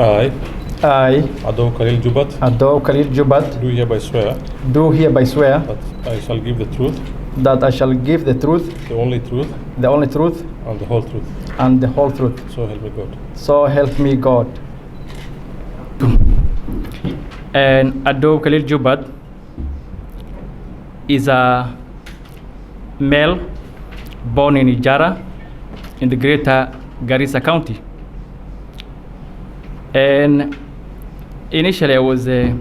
I, I, Adow Kalil Jubat, Adow Kalil Jubat, do hereby swear do hereby swear that I shall give the truth, that I shall give the truth, the only truth, and the whole truth, and the whole truth. So help me God. So help me God. And Adow Kalil Jubat is a male born in Ijara in the greater Garissa County. And initially I was a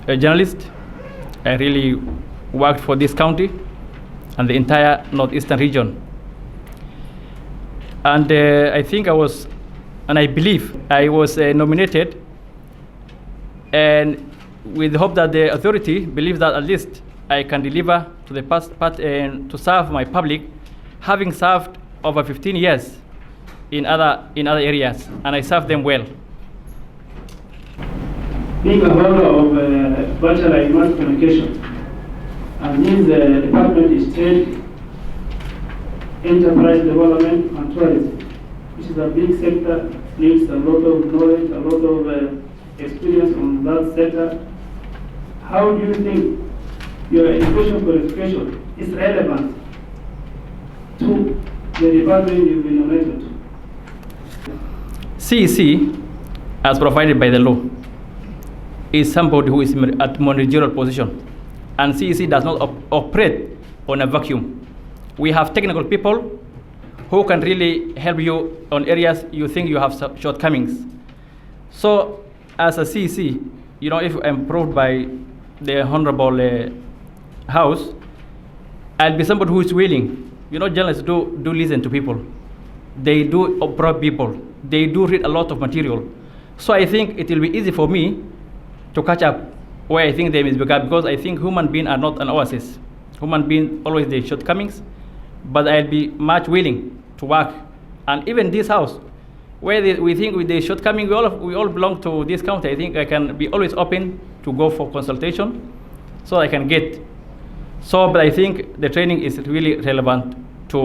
journalist. I really worked for this county and the entire northeastern region. And I think I believe I was nominated, and with the hope that the authority believes that at least I can deliver to the part and to serve my public, having served over 15 years in other areas, and I served them well. Being a holder of Bachelor in Mass Communication, and means the department is Trade, Enterprise Development and Tourism, which is a big sector, needs a lot of knowledge, a lot of experience on that sector. How do you think your education qualification is relevant to the department you've been nominated to? CEC, as provided by the law, is somebody who is at managerial position, and CEC does not operate on a vacuum. We have technical people who can really help you on areas you think you have shortcomings. So as a CEC, if I'm approved by the Honorable House, I'll be somebody who is willing. Journalists do listen to people. They do observe people. They do read a lot of material. So I think it will be easy for me to catch up where I think they is because I think human beings are not an oasis. Human beings always their shortcomings, but I'll be much willing to work. And even this house, where we think with the shortcoming, we all belong to this county. I think I can be always open to go for consultation, so I can get. But I think the training is really relevant to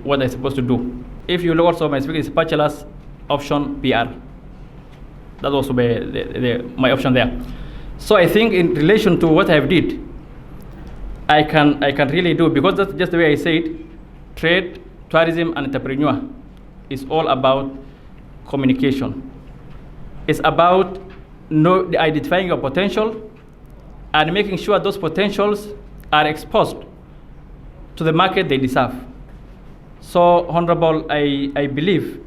what I'm supposed to do. If you look also, my speaker is bachelor's option PR. That also be my option there. So I think in relation to what I've did, I can really do, because that's just the way I said, trade, tourism, and entrepreneur is all about communication. It's about identifying your potential and making sure those potentials are exposed to the market they deserve. So, Honorable, I believe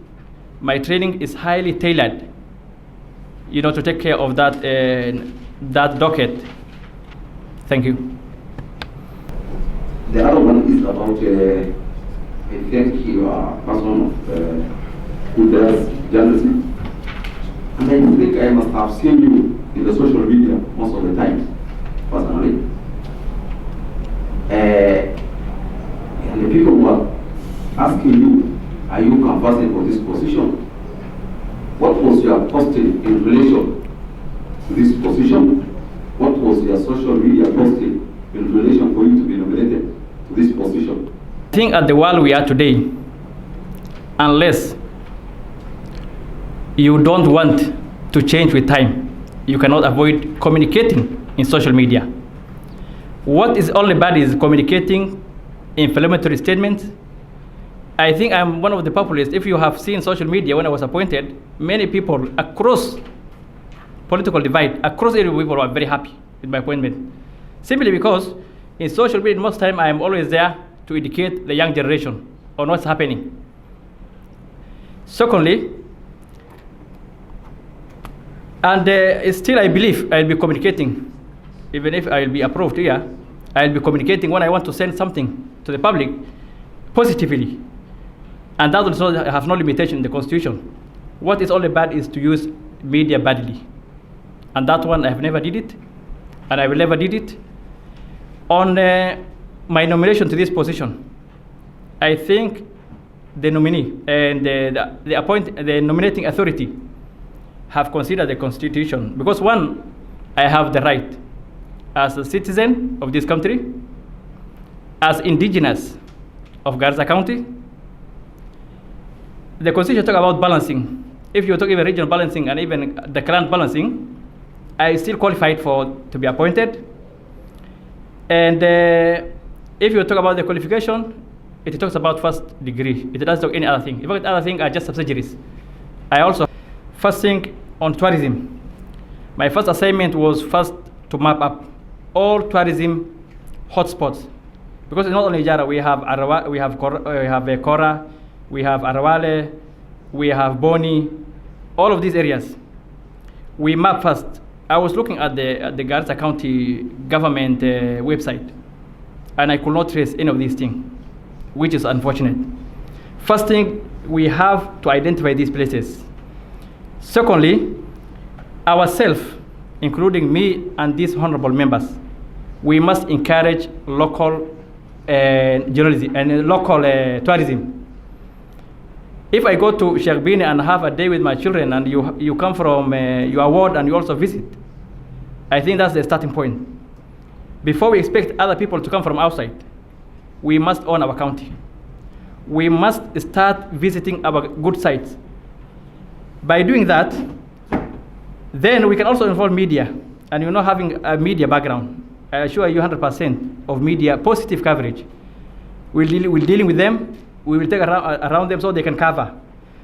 my training is highly tailored, to take care of that docket. Thank you. The other one is about, I think you are a person who does journalism. And I think I must have seen you in the social media most of the time, personally. And the people were asking you, are you conversing for this position? What was your posting in relation to this position? What was your social media posting in relation for you to be nominated to this position? I think at the world we are today, unless you don't want to change with time, you cannot avoid communicating in social media. What is only bad is communicating inflammatory statements. I think I'm one of the populists. If you have seen social media when I was appointed, many people across political divide, across area, people are very happy with my appointment. Simply because in social media, most time I am always there to educate the young generation on what's happening. Secondly, and still I believe I'll be communicating, even if I'll be approved here, I'll be communicating when I want to send something to the public positively. And that also have no limitation in the Constitution. What is only bad is to use media badly. And that one I have never did it, and I will never did it. On my nomination to this position, I think the nominee and the nominating authority have considered the Constitution, because one, I have the right as a citizen of this country, as indigenous of Garissa County. The Constitution talks about balancing if you talk even regional balancing and even the clan balancing, I still qualified to be appointed. And if you talk about the qualification, it talks about first degree. It doesn't talk any other thing. In fact, other things are just subsidiaries. I also, first thing on tourism. My first assignment was first to map up all tourism hotspots. Because it's not only Jara, we have Arawa, we have Kora, we have Arawale, we have Boni, all of these areas. We map first. I was looking at the Garissa County government website, and I could not trace any of these things, which is unfortunate. First thing, we have to identify these places. Secondly, ourselves, including me and these honorable members, we must encourage local journalism and local tourism. If I go to Sheikh Bini and have a day with my children, and you come from your ward and you also visit, I think that's the starting point. Before we expect other people to come from outside, we must own our county. We must start visiting our good sites. By doing that, then we can also involve media. And having a media background, I assure you 100% of media positive coverage. We're dealing with them. We will take around them so they can cover.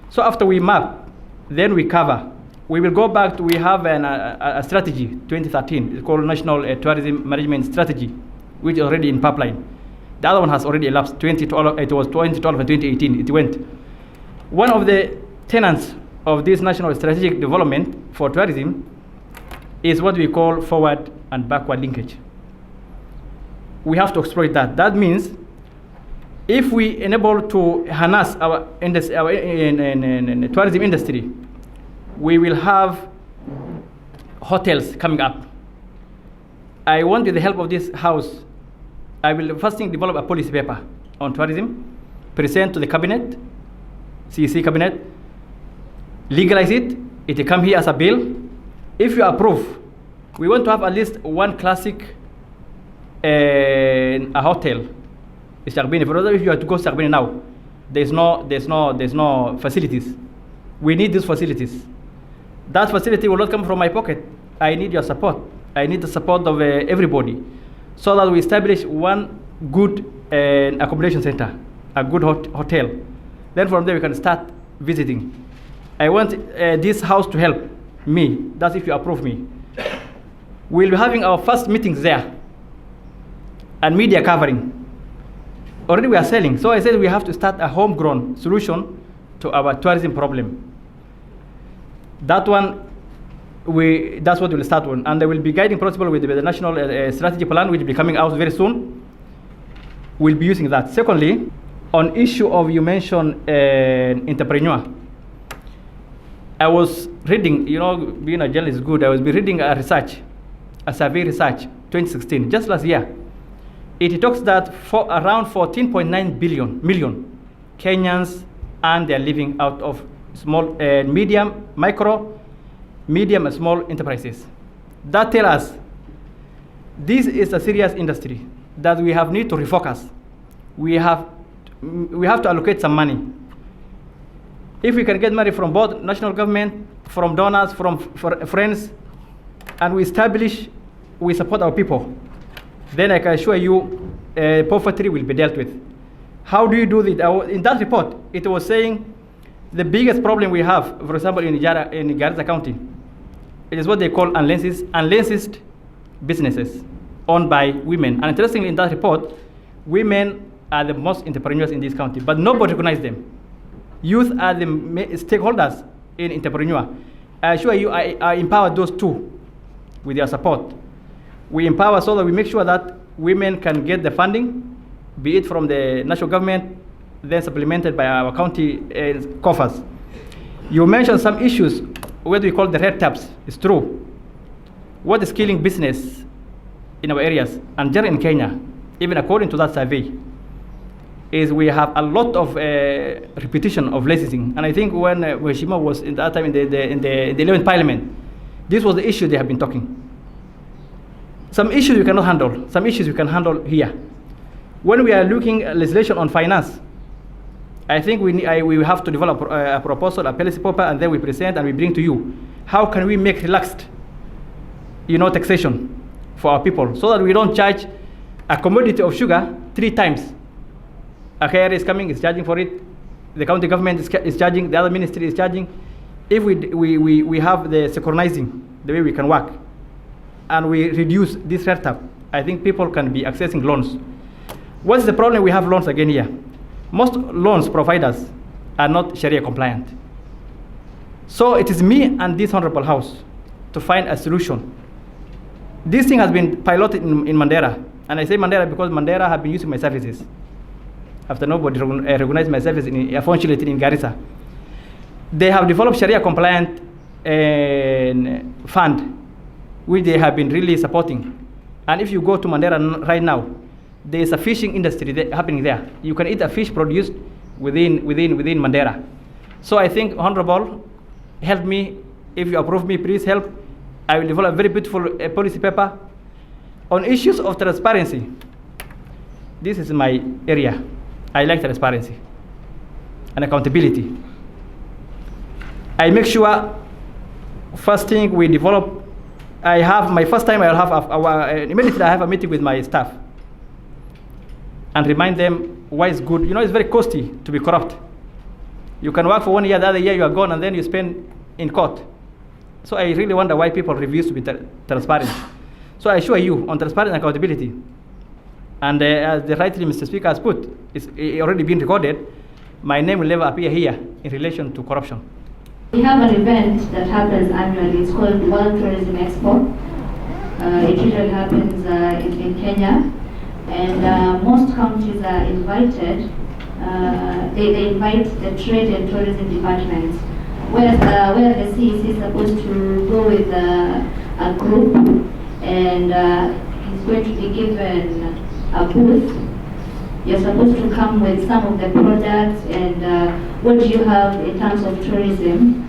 So after we map, then we cover. We will go back to, we have a strategy, 2013, it's called National Tourism Management Strategy, which is already in pipeline. The other one has already elapsed, 2012, it was 2012 and 2018, it went. One of the tenets of this national strategic development for tourism is what we call forward and backward linkage. We have to exploit that. That means if we enable to harness our tourism industry, we will have hotels coming up. I want, with the help of this house, I will first thing develop a policy paper on tourism, present to the cabinet, CEC cabinet, legalize it, it will come here as a bill. If you approve, we want to have at least one classic a hotel. If you have to go to Sheikh Bini now, there's no facilities. We need these facilities. That facility will not come from my pocket. I need your support. I need the support of everybody, so that we establish one good accommodation center, a good hotel. Then from there we can start visiting. I want this house to help me. That's if you approve me. We'll be having our first meetings there, and media covering. Already we are selling. So I said we have to start a homegrown solution to our tourism problem. That one, that's what we'll start on. And there will be guiding principle with the national strategy plan, which will be coming out very soon. We'll be using that. Secondly, on issue of, you mentioned entrepreneur. I was reading, being a journalist is good. I was reading a survey research, 2016, just last year. It talks that for around 14.9 million Kenyans earn their living out of small, medium, micro, medium and small enterprises. That tells us this is a serious industry that we need to refocus. We have to allocate some money. If we can get money from both national government, from donors, from friends, and we support our people, then I can assure you poverty will be dealt with. How do you do this? In that report, it was saying the biggest problem we have, for example, in Garissa County, it is what they call unlicensed businesses owned by women. And interestingly, in that report, women are the most entrepreneurs in this county, but nobody recognizes them. Youth are the stakeholders in entrepreneur. I assure you, I empower those two with your support. We empower so that we make sure that women can get the funding, be it from the national government, then supplemented by our county coffers. You mentioned some issues, what we call the red taps. It's true. What is killing business in our areas, and generally in Kenya, even according to that survey, is we have a lot of repetition of licensing. And I think when Shima was in that time in the 11th Parliament, this was the issue they have been talking. Some issues we cannot handle. Some issues we can handle here. When we are looking at legislation on finance, I think we have to develop a proposal, a policy paper, and then we present and we bring to you. How can we make relaxed, taxation for our people so that we don't charge a commodity of sugar 3 times? A KRA is coming, is charging for it. The county government is charging. The other ministry is charging. If we have the synchronizing, the way we can work, and we reduce this setup, I think people can be accessing loans. What's the problem? We have loans again here. Most loans providers are not Sharia compliant. So it is me and this honorable house to find a solution. This thing has been piloted in Mandera, and I say Mandera because Mandera have been using my services. After nobody recognized my services, unfortunately in Garissa. They have developed Sharia compliant fund, which they have been really supporting. And if you go to Mandera right now, there is a fishing industry happening there. You can eat a fish produced within Mandera. So I think, Honorable, help me. If you approve me, please help. I will develop a very beautiful policy paper on issues of transparency. This is my area. I like transparency and accountability. I make sure, first thing we develop, I have my first time I'll have immediately I have a meeting with my staff and remind them why it's good. It's very costly to be corrupt. You can work for 1 year, the other year you are gone, and then you spend in court. So I really wonder why people refuse to be transparent. So I assure you on transparency and accountability. And as the rightly Mr. Speaker has put, it's already been recorded, my name will never appear here in relation to corruption. We have an event that happens annually. It's called World Tourism Expo. It usually happens in Kenya, and most countries are invited. They invite the trade and tourism departments, where the CEC is supposed to go with a group, and he's going to be given a booth. You're supposed to come with some of the products and what do you have in terms of tourism,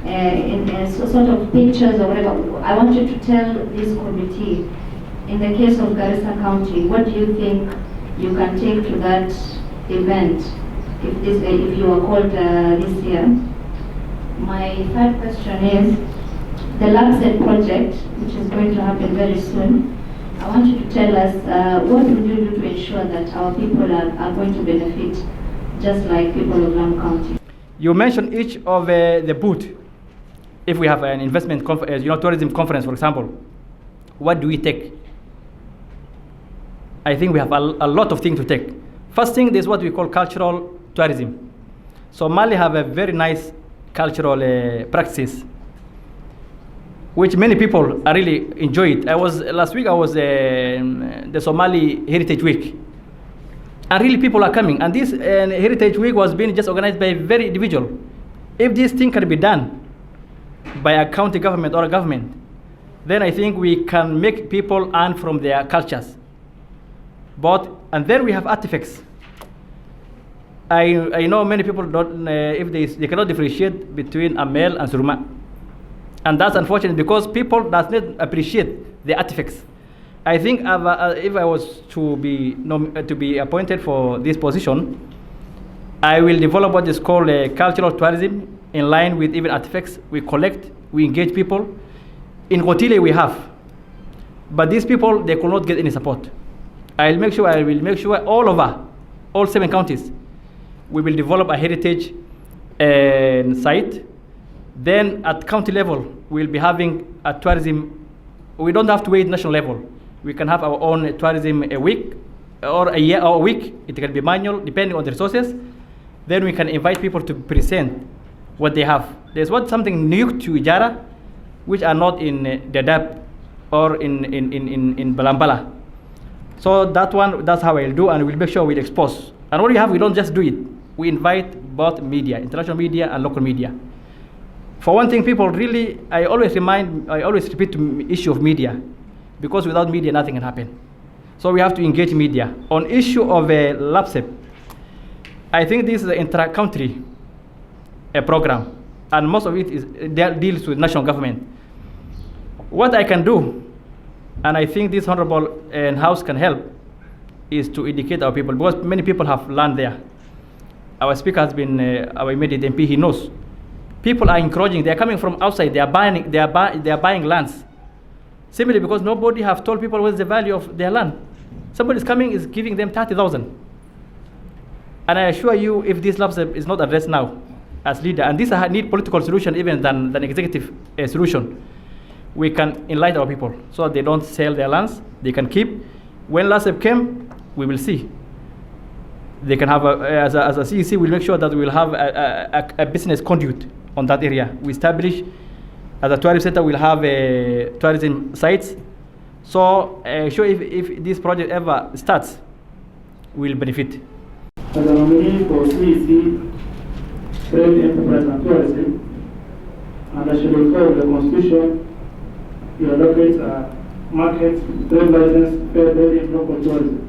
in sort of pictures or whatever. I want you to tell this committee, in the case of Garissa County, what do you think you can take to that event if you are called this year? My third question is the LabSet project, which is going to happen very soon. I want you to tell us what would you do to ensure that our people are going to benefit just like people of Lamu County. You mentioned each of the booth. If we have an investment tourism conference, for example, what do we take? I think we have a lot of things to take. First thing is what we call cultural tourism. So Mali have a very nice cultural practices, which many people are really enjoy it. Last week I was the Somali Heritage Week, and really people are coming. And this Heritage Week was being just organized by a very individual. If this thing can be done by a county government or a government, then I think we can make people earn from their cultures. And then we have artifacts. I know many people don't, if they cannot differentiate between a male and Suruma. And that's unfortunate because people does not appreciate the artifacts. I think if I was to be appointed for this position, I will develop what is called cultural tourism in line with even artifacts. We collect, we engage people. In Kotile we have, but these people, they could not get any support. I will make sure all over, all 7 counties, we will develop a heritage site. Then at county level, we'll be having a tourism. We don't have to wait national level. We can have our own tourism a week, or a year, or a week. It can be manual, depending on the resources. Then we can invite people to present what they have. There's something new to Ijara, which are not in Dadaab or in Balambala. So that's how I'll do, and we'll make sure we'll expose. And what we have, we don't just do it. We invite both media, international media and local media. For one thing, people really, I always repeat the issue of media, because without media, nothing can happen. So we have to engage media. On issue of LabSet, I think this is an intra-country program, and most of it deals with national government. What I can do, and I think this honorable House can help, is to educate our people, because many people have land there. our speaker has been, our immediate MP, he knows. People are encouraging, they are coming from outside, they are buying lands. Simply because nobody have told people what's the value of their land. Somebody is coming, is giving them 30,000. And I assure you, if this lapse is not addressed now as leader, and this need political solution even than executive solution, we can enlighten our people so that they don't sell their lands, they can keep. When LASEP came, we will see. They can have, as a CEC, we'll make sure that we will have a business conduit on that area. We establish, as a tourism center, we'll have tourism sites. So, sure, if this project ever starts, we'll benefit. As a nominee for CEC, Trade, Enterprise and Tourism, and I should recall the Constitution, your locates are markets, trade license, fair trade, and local tourism.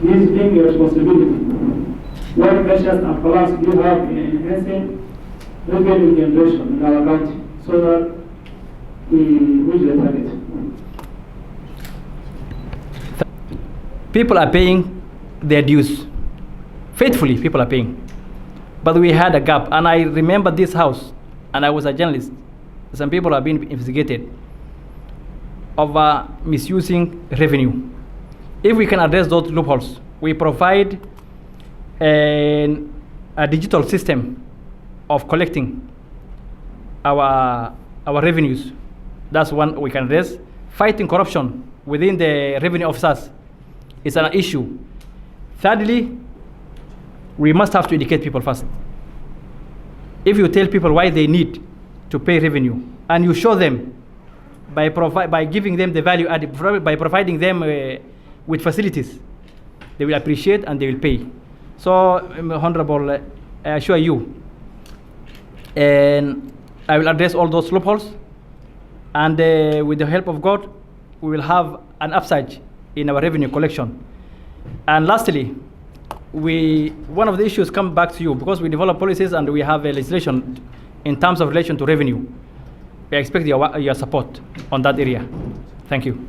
This being your responsibility, what measures and plans do you have in enhancing revenue generation in our county so that we reach the target? People are paying their dues. Faithfully, people are paying. But we had a gap, and I remember this house, and I was a journalist. Some people are being investigated over misusing revenue. If we can address those loopholes, we provide a digital system of collecting our revenues. That's one we can address. Fighting corruption within the revenue officers is an issue. Thirdly, we must have to educate people first. If you tell people why they need to pay revenue, and you show them by giving them the value added, by providing them with facilities, they will appreciate and they will pay. So, Honorable, I assure you, and I will address all those loopholes, and with the help of God, we will have an upsurge in our revenue collection. And lastly, one of the issues come back to you because we develop policies and we have a legislation in terms of relation to revenue. We expect your support on that area. Thank you.